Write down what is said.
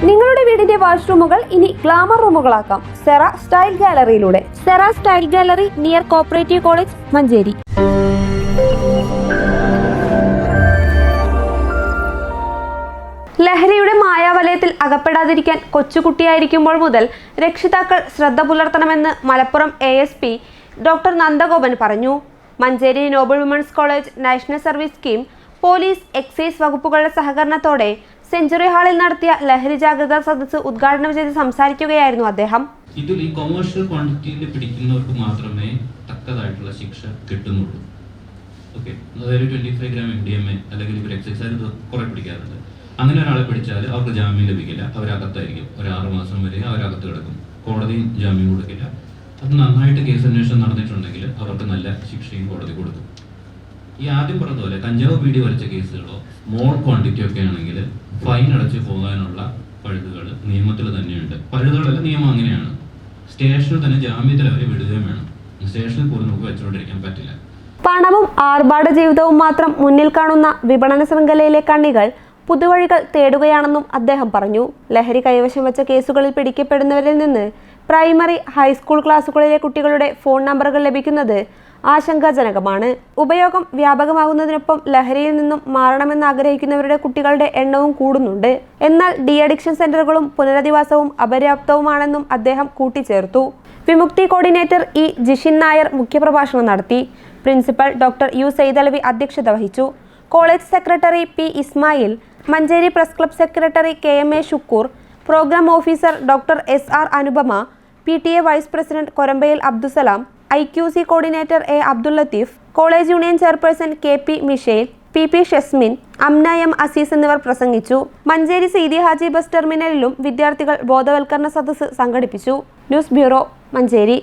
നിങ്ങളുടെ വീടിന്റെ വാഷ്റൂമുകൾ ഇനി ഗ്ലാമർ റൂമുകളാക്കാം സെറ സ്റ്റൈൽ ഗാലറിയിലൂടെ. Sera style gallery near cooperative college, Manjeri. ലഹരിയുടെ മായാവലയത്തിൽ അകപ്പെടാതിരിക്കാൻ കൊച്ചുകുട്ടിയായിരിക്കുമ്പോൾ മുതൽ രക്ഷിതാക്കൾ ശ്രദ്ധ പുലർത്തണമെന്ന് മലപ്പുറം ASP ഡോക്ടർ നന്ദഗോപൻ പറഞ്ഞു. Manjeri Noble women's college national service scheme, police, excise വകുപ്പുകളുടെ സഹകരണത്തോടെ സെഞ്ചുറി ഹാളിൽ നടത്തിയ ലഹരി ജാഗ്രതാ സദസ്സ് ഉദ്ഘാടനം ചെയ്ത് സംസാരിക്കുകയായിരുന്നു അദ്ദേഹം. ഇതിൽ ഈ കൊമേഴ്ഷ്യൽ ക്വാണ്ടിറ്റിയിൽ പിടിക്കുന്നവർക്ക് മാത്രമേ തക്കതായിട്ടുള്ള ശിക്ഷ കിട്ടുന്നുള്ളൂ. ഓക്കെ, അതായത് 25 ഗ്രാം MDMA അല്ലെങ്കിൽ ഇവർ എക്സൈസ് കുറെ പിടിക്കാറുണ്ട്. അങ്ങനെ ഒരാളെ പിടിച്ചാൽ അവർക്ക് ജാമ്യം ലഭിക്കില്ല, അവരകത്തായിരിക്കും. ഒരു 6 മാസം വരെ അവരകത്ത് കിടക്കും. കോടതിയും ജാമ്യം കൊടുക്കില്ല. അത് നന്നായിട്ട് കേസ് അന്വേഷണം നടന്നിട്ടുണ്ടെങ്കിൽ അവർക്ക് നല്ല ശിക്ഷയും കോടതി കൊടുക്കും. ഈ ആദ്യം പറഞ്ഞതുപോലെ കഞ്ചാവ് പീടി വലിച്ച കേസുകളോ സ്മോൾ ക്വാണ്ടിറ്റി ഒക്കെ ആണെങ്കിൽ ഫൈൻ അടച്ച് പോകാനുള്ള പഴുതുകൾ നിയമത്തിൽ തന്നെയുണ്ട്. പഴുതുകളല്ല, നിയമം അങ്ങനെയാണ്. സ്റ്റേഷനിൽ തന്നെ ജാമ്യത്തിൽ അവരെ വിടുകയും വേണം. സ്റ്റേഷനിൽ പോലും നമുക്ക് വെച്ചുകൊണ്ടിരിക്കാൻ പറ്റില്ല. പണവും ആർഭാട ജീവിതവും മാത്രം മുന്നിൽ കാണുന്ന വിപണന ശൃംഖലയിലെ കണ്ണികൾ പുതുവഴികൾ തേടുകയാണെന്നും അദ്ദേഹം പറഞ്ഞു. ലഹരി കൈവശം വെച്ച കേസുകളിൽ പിടിക്കപ്പെടുന്നവരിൽ നിന്ന് പ്രൈമറി, ഹൈസ്കൂൾ ക്ലാസുകളിലെ കുട്ടികളുടെ ഫോൺ നമ്പറുകൾ ലഭിക്കുന്നത് ആശങ്കാജനകമാണ്. ഉപയോഗം വ്യാപകമാകുന്നതിനൊപ്പം ലഹരിയിൽ നിന്നും മാറണമെന്ന് ആഗ്രഹിക്കുന്നവരുടെ കുട്ടികളുടെ എണ്ണവും കൂടുന്നുണ്ട്. എന്നാൽ ഡി അഡിക്ഷൻ സെന്ററുകളും പുനരധിവാസവും അപര്യാപ്തവുമാണെന്നും അദ്ദേഹം കൂട്ടിച്ചേർത്തു. Vimukthi coordinator E. ജിഷിൻ നായർ മുഖ്യപ്രഭാഷണം നടത്തി. Principal doctor U. സൈദലവി അധ്യക്ഷത വഹിച്ചു. College secretary P. Ismail, Manjeri press club secretary KMA Shukoor, program officer doctor SR Anupama, PTA vice president Korambayil Abdussalam, IQC coordinator A. Abdul Latheef, college union chairperson KP Michelle, PP Shasmin, Amna M. Azeez എന്നിവർ പ്രസംഗിച്ചു. മഞ്ചേരി സീതി ഹാജി ബസ് ടെർമിനലിലും വിദ്യാർത്ഥികൾ ബോധവൽക്കരണ സദസ്സ് സംഘടിപ്പിച്ചു. News bureau, Manjeri.